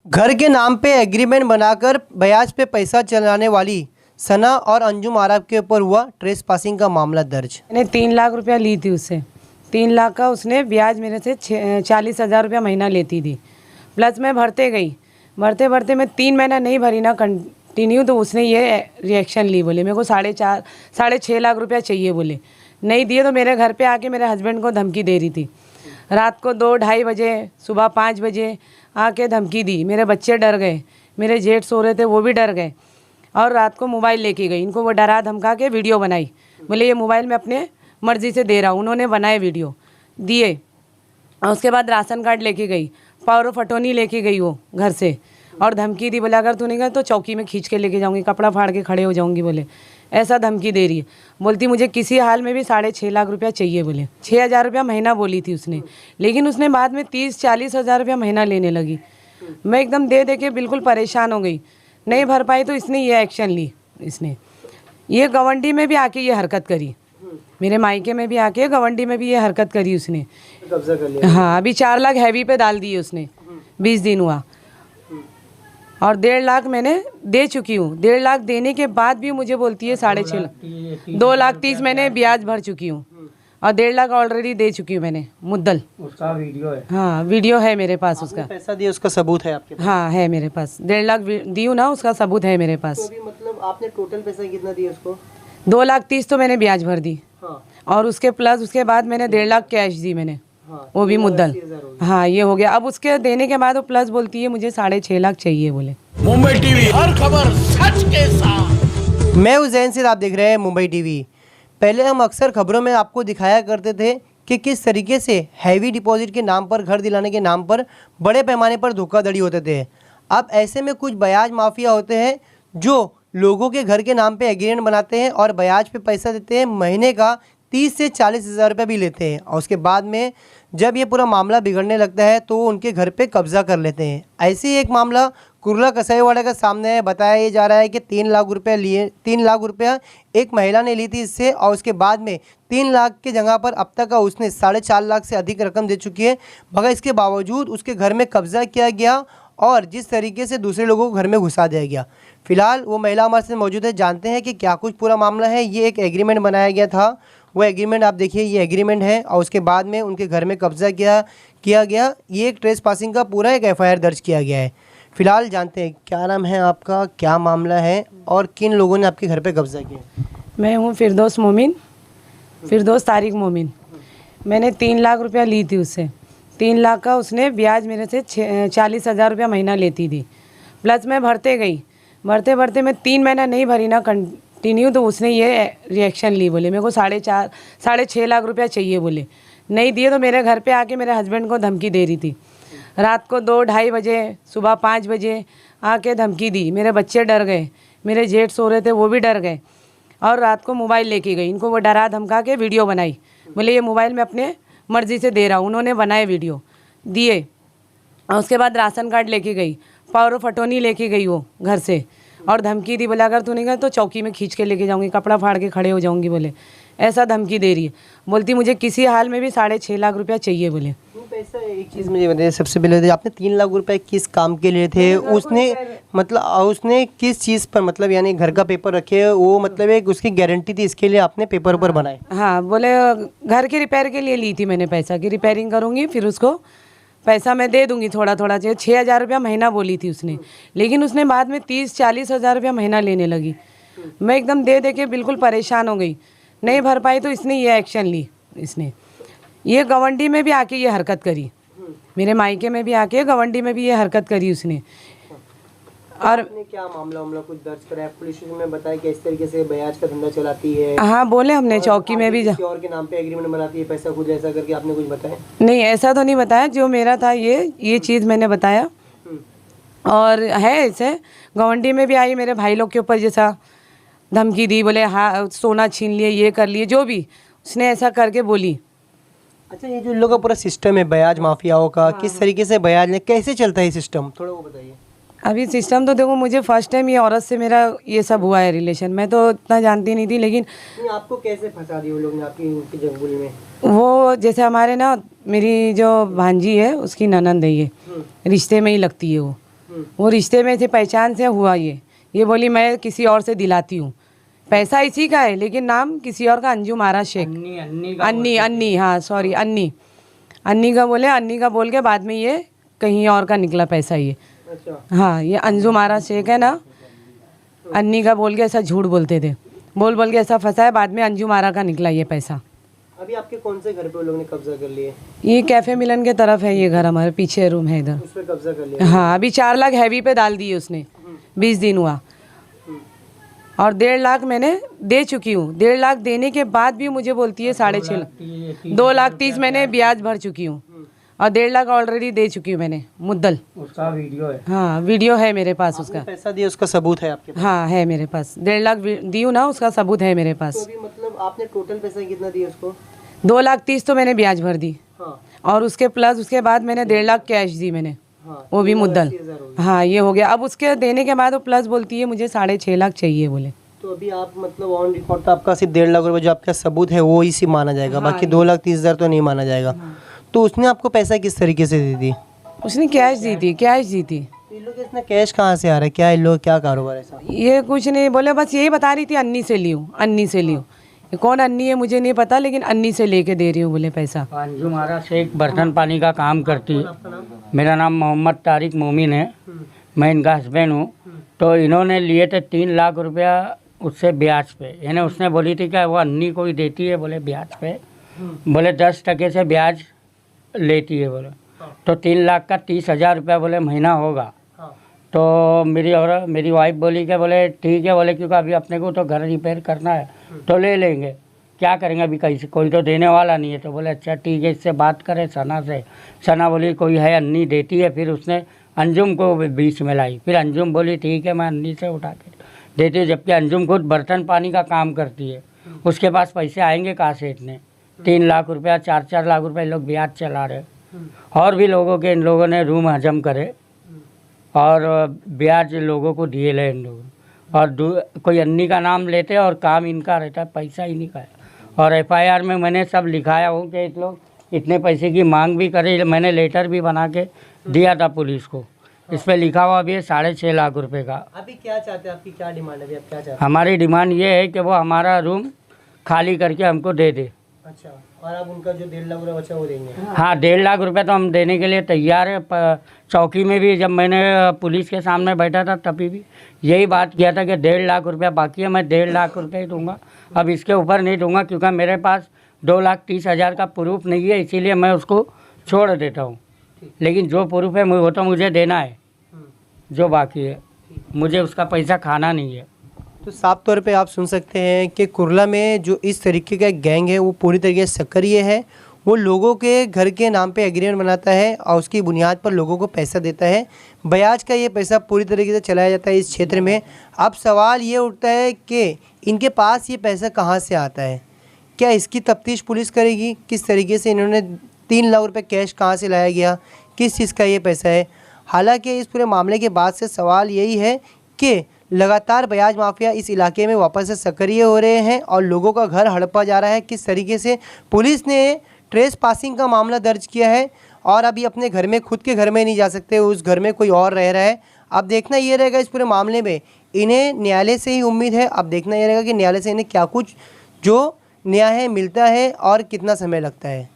घर के नाम पे एग्रीमेंट बनाकर ब्याज पे पैसा चलाने वाली सना और अंजुम आरब के ऊपर हुआ ट्रेस पासिंग का मामला दर्ज। मैंने 3 लाख रुपया ली थी उससे। 3 लाख का उसने ब्याज मेरे से 40,000 रुपया महीना लेती थी। प्लस मैं भरते गई, भरते भरते मैं 3 महीना नहीं भरी ना कंटिन्यू, तो उसने ये रिएक्शन ली, बोले मेरे को 6.5 लाख रुपया चाहिए, बोले नहीं दिए तो मेरे घर पे आके मेरे हस्बैंड को धमकी दे रही थी। रात को 2-2:30 बजे, सुबह 5 बजे आके धमकी दी। मेरे बच्चे डर गए, मेरे जेठ सो रहे थे वो भी डर गए, और रात को मोबाइल लेके गई। इनको वो डरा धमका के वीडियो बनाई, बोले ये मोबाइल मैं अपने मर्ज़ी से दे रहा हूँ। उन्होंने बनाए वीडियो दिए, और उसके बाद राशन कार्ड लेके गई, पावर ऑफ अटॉर्नी लेके गई वो घर से, और धमकी दी, बोले अगर तू नहीं गया तो चौकी में खींच के लेके जाऊँगी, कपड़ा फाड़ के खड़े हो जाऊँगी, बोले ऐसा धमकी दे रही है। बोलती मुझे किसी हाल में भी 6.5 लाख रुपया चाहिए, बोले 6,000 रुपया महीना बोली थी उसने, लेकिन उसने बाद में 30-40 हज़ार रुपया महीना लेने लगी। मैं एकदम दे के बिल्कुल परेशान हो गई, नहीं भर पाई तो इसने ये एक्शन ली। इसने ये गवंडी में भी आके ये हरकत करी, मेरे मायके में भी आके गवंडी में भी ये हरकत करी उसने, कब्जा कर लिया। हाँ, अभी 4 लाख हैवी पे डाल दिए उसने, 20 दिन हुआ, और 1.5 लाख मैंने दे चुकी हूँ। 1.5 लाख देने के बाद भी मुझे बोलती है 6.5 लाख, 2,30,000 मैंने ब्याज भर चुकी हूँ, और 1.5 लाख ऑलरेडी दे चुकी हूँ मैंने मुद्दल। उसका वीडियो है? हाँ, वीडियो है मेरे पास उसका। पैसा दिया उसका सबूत है आपके पास? हाँ है मेरे पास, 1.5 लाख दी हूँ ना, उसका सबूत है मेरे पास। तो अभी मतलब आपने टोटल पैसा कितना दिया उसको? 2,30,000 तो मैंने ब्याज भर दी, हाँ। और उसके प्लस उसके बाद मैंने 1.5 लाख कैश दी मैंने, हाँ, वो भी मुद्दल। हाँ, ये हो गया। अब उसके देने के बाद वो प्लस बोलती है मुझे 6.5 लाख चाहिए, बोले। मुंबई टीवी, हर खबर सच के साथ। मैं उज्जैन से, आप देख रहे हैं मुंबई टीवी। पहले हम अक्सर खबरों में आपको दिखाया करते थे कि किस तरीके से हैवी डिपॉजिट के नाम पर, घर दिलाने के नाम पर बड़े पैमाने पर धोखाधड़ी होते थे। अब ऐसे में कुछ ब्याज माफिया होते हैं जो लोगों के घर के नाम पे एग्रीमेंट बनाते हैं और ब्याज पे पैसा देते हैं, महीने का 30 से 40 हज़ार रुपये भी लेते हैं, और उसके बाद में जब ये पूरा मामला बिगड़ने लगता है तो उनके घर पे कब्जा कर लेते हैं। ऐसे ही एक मामला कुर्ला कसाईवाड़ा का सामने है। बताया जा रहा है कि 3 लाख रुपया एक महिला ने ली थी इससे, और उसके बाद में 3 लाख की जगह पर अब तक का उसने 4.5 लाख से अधिक रकम दे चुकी है, मगर इसके बावजूद उसके घर में कब्जा किया गया और जिस तरीके से दूसरे लोगों को घर में घुसा दिया गया। फिलहाल वो महिला हमारे साथ मौजूद है, जानते हैं कि क्या कुछ पूरा मामला है। ये एक एग्रीमेंट बनाया गया था, वो एग्रीमेंट आप देखिए, ये एग्रीमेंट है, और उसके बाद में उनके घर में कब्जा किया गया। ये एक ट्रेस पासिंग का पूरा एक FIR दर्ज किया गया है। फिलहाल जानते हैं क्या नाम है आपका, क्या मामला है, और किन लोगों ने आपके घर पे कब्जा किया? मैं हूँ फिरदौस तारिक मोमिन। मैंने 3 लाख रुपया ली थी उससे। 3 लाख का उसने ब्याज मेरे से 40,000 रुपया महीना लेती थी। प्लस मैं भरते गई, भरते भरते मैं 3 महीना नहीं भरी ना कंटिन्यू, तो उसने ये रिएक्शन ली, बोले मेरे को 6.5 लाख रुपया चाहिए, बोले नहीं दिए तो मेरे घर पे आके मेरे हस्बैंड को धमकी दे रही थी। रात को 2-2:30 बजे, सुबह 5 बजे आके धमकी दी। मेरे बच्चे डर गए, मेरे जेठ सो रहे थे वो भी डर गए, और रात को मोबाइल लेके गई। इनको वो डरा धमका के वीडियो बनाई, बोले ये मोबाइल मैं अपने मर्ज़ी से दे रहा हूँ। उन्होंने बनाए वीडियो दिए, और उसके बाद राशन कार्ड लेके गई, पावर ऑफ अटॉर्नी लेके गई वो घर से, और धमकी दी, बोले अगर तू नहीं गया तो चौकी में खींच के लेके जाऊँगी, कपड़ा फाड़ के खड़े हो जाऊँगी, बोले ऐसा धमकी दे रही है। बोलती मुझे किसी हाल में भी 6.5 लाख रुपया चाहिए, बोले। पैसा एक चीज़ मुझे बताइए, सबसे पहले आपने 3 लाख रुपए किस काम के लिए थे? उसने मतलब उसने किस चीज़ पर, मतलब यानी घर का पेपर रखे, वो मतलब एक उसकी गारंटी थी, इसके लिए आपने पेपर ऊपर बनाए? हाँ, बोले घर के रिपेयर के लिए ली थी मैंने पैसा, कि रिपेयरिंग करूँगी, फिर उसको पैसा मैं दे दूँगी थोड़ा थोड़ा। 6,000 रुपया महीना बोली थी उसने, लेकिन उसने बाद में 30-40 हज़ार रुपया महीना लेने लगी। मैं एकदम दे के बिल्कुल परेशान हो गई, नहीं भर पाई तो इसने ये एक्शन ली। इसने ये गवंडी में भी आके ये हरकत करी, मेरे मायके में भी आके गवंडी में भी ये हरकत करी उसने। और क्या मामला कुछ दर्ज करा है पुलिस में? बताया कि इस तरीके से ब्याज का धंधा चलाती है। हाँ, बोले हमने चौकी में भी किसी और के नाम पे एग्रीमेंट बनाती है, पैसा कुछ ऐसा करके आपने कुछ बताया? नहीं, ऐसा तो नहीं बताया, जो मेरा था ये चीज़ मैंने बताया। और है ऐसे गवंडी में भी आई, मेरे भाई लोग के ऊपर जैसा धमकी दी, बोले हाँ सोना छीन लिए, ये कर लिए, जो भी उसने ऐसा करके बोली। अच्छा, ये जो लोगों का पूरा सिस्टम है ब्याज माफियाओं का, किस तरीके से ब्याज ने, कैसे चलता है सिस्टम, थोड़ा वो बताइए। अभी सिस्टम तो देखो, मुझे फर्स्ट टाइम ये औरत से मेरा ये सब हुआ है रिलेशन, मैं तो इतना जानती नहीं थी, लेकिन आपको कैसे फंसा दिया वो लोग ने आपकी जंगल में? वो जैसे हमारे ना, मेरी जो भांजी है उसकी ननंद है, ये रिश्ते में ही लगती है वो, वो रिश्ते में थे, पहचान से हुआ ये बोली मैं किसी और से दिलाती हूँ, पैसा इसी का है लेकिन नाम किसी और का, अंजुम आरा शेख, अन्नी, हाँ सॉरी अन्नी का बोले, अन्नी का बोल के बाद में ये कहीं और का निकला पैसा ये। अच्छा। हाँ, ये अंजुम आरा शेख है ना, अन्नी का बोल के ऐसा झूठ बोलते थे, बोल के ऐसा फंसा है, बाद में अंजुम आरा का निकला ये पैसा। अभी आपके कौन से घर पे उन लोगों ने कब्जा कर लिए? ये कैफे मिलन के तरफ है ये घर, हमारे पीछे रूम है इधर, उस पे कब्जा कर लिया? हाँ, अभी 4 लाख हैवी पे डाल दिए उसने, 20 दिन हुआ, और 1.5 लाख मैंने दे चुकी हूँ। 1.5 लाख देने के बाद भी मुझे बोलती है 6.5 लाख, 2,30,000 मैंने ब्याज भर चुकी हूँ, और 1.5 लाख ऑलरेडी दे चुकी हूँ मैंने मुद्दल। उसका वीडियो है? हाँ, वीडियो है मेरे पास उसका। पैसा दिया उसका सबूत है आपके पास? हाँ, है मेरे पास, 1.5 लाख दी हूँ ना, उसका सबूत है मेरे पास। तो अभी मतलब आपने टोटल पैसा कितना दिया उसको? 2,30,000 तो मैंने ब्याज भर दी, हाँ। और उसके प्लस उसके बाद मैंने 1.5 लाख कैश दी मैंने, हाँ, वो भी मुद्दल। 80,000 हो गया। हाँ, ये हो गया। अब उसके देने के बाद वो प्लस बोलती है मुझे 6.5 लाख चाहिए बोले। तो अभी आप मतलब ऑन रिकॉर्ड तो आपका सिर्फ 1.5 लाख रुपए जो आपका सबूत है वो इसी माना जाएगा, बाकी 2,30,000 तो नहीं माना जाएगा। तो उसने आपको पैसा किस तरीके से दे दी? उसने कैश दी थी, कैश दी थी। इन लोग इसमें कैश कहाँ से आ रहा है? क्या इन लोग क्या कारोबार है ऐसा? ये कुछ नहीं बोले, बस यही बता रही थी अन्नी से ली हूँ, अन्नी से ली हूँ। ये कौन अन्नी है मुझे नहीं पता, लेकिन अन्नी से लेके दे रही हूँ बोले पैसा। अंजुम आरा शेख बर्तन पानी का काम करती है। मेरा नाम मोहम्मद तारिक मोमिन है, मैं इनका हस्बैंड हूँ। तो इन्होंने लिए थे 3 लाख रुपया उससे ब्याज पे, यानी उसने बोली थी कि वो अन्नी को ही देती है बोले ब्याज पे, बोले 10% से ब्याज लेती है बोले। तो 3 लाख का 30,000 रुपया बोले महीना होगा। तो मेरी वाइफ बोली कि बोले ठीक है बोले, क्योंकि अभी अपने को तो घर रिपेयर करना है तो ले लेंगे, क्या करेंगे अभी, कहीं से कोई तो देने वाला नहीं है। तो बोले अच्छा ठीक है, इससे बात करें सना से। सना बोली कोई है अन्नी देती है, फिर उसने अंजुम को बीच में लाई, फिर अंजुम बोली ठीक है मैं अन्नी से उठा के देती हूँ, जबकि अंजुम खुद बर्तन पानी का काम करती है। उसके पास पैसे आएंगे कहाँ से इतने? 3 लाख रुपया, 4 लाख रुपये लोग ब्याज चला रहे। और भी लोगों के इन लोगों ने रूम हजम करे और ब्याज लोगों को दिए ले इन लोगों, और कोई अन्नी का नाम लेते और काम इनका रहता है, पैसा ही नहीं का है। और FIR में मैंने सब लिखाया हूँ कि इस लोग इतने पैसे की मांग भी करे, मैंने लेटर भी बना के दिया था पुलिस को। इस पर लिखा हुआ भी है 6.5 लाख रुपए का। अभी क्या चाहते हैं, आपकी क्या डिमांड है? अभी आप क्या चाहते हैं? हमारी डिमांड ये है कि वो हमारा रूम खाली करके हमको दे दे। अच्छा, और आप उनका जो 1.5 लाख रुपये बचा वो देंगे? हाँ, 1.5 लाख रुपए तो हम देने के लिए तैयार है। चौकी में भी जब मैंने पुलिस के सामने बैठा था तभी भी यही बात किया था कि 1.5 लाख रुपया बाकी है, मैं 1.5 लाख रुपये ही दूंगा, अब इसके ऊपर नहीं दूंगा, क्योंकि मेरे पास 2,30,000 का प्रूफ नहीं है, इसीलिए मैं उसको छोड़ देता हूँ। लेकिन जो प्रूफ है वो तो मुझे देना है, जो बाकी है मुझे उसका पैसा खाना नहीं है। तो साफ तौर पे आप सुन सकते हैं कि कुर्ला में जो इस तरीके का गैंग है वो पूरी तरीके से सक्रिय है। वो लोगों के घर के नाम पे एग्रीमेंट बनाता है और उसकी बुनियाद पर लोगों को पैसा देता है। ब्याज का ये पैसा पूरी तरीके से चलाया जाता है इस क्षेत्र में। अब सवाल ये उठता है कि इनके पास ये पैसा कहाँ से आता है? क्या इसकी तफ्तीश पुलिस करेगी? किस तरीके से इन्होंने 3 लाख रुपये कैश कहाँ से लाया गया, किस चीज़ का ये पैसा है? हालांकि इस पूरे मामले के बाद से सवाल यही है कि लगातार ब्याज माफिया इस इलाके में वापस से सक्रिय हो रहे हैं और लोगों का घर हड़पा जा रहा है। किस तरीके से पुलिस ने ट्रेस पासिंग का मामला दर्ज किया है और अभी अपने घर में, खुद के घर में नहीं जा सकते, उस घर में कोई और रह रहा है। अब देखना ये रहेगा इस पूरे मामले में, इन्हें न्यायालय से ही उम्मीद है। अब देखना ये रहेगा कि न्यायालय से इन्हें क्या कुछ जो न्याय है मिलता है और कितना समय लगता है।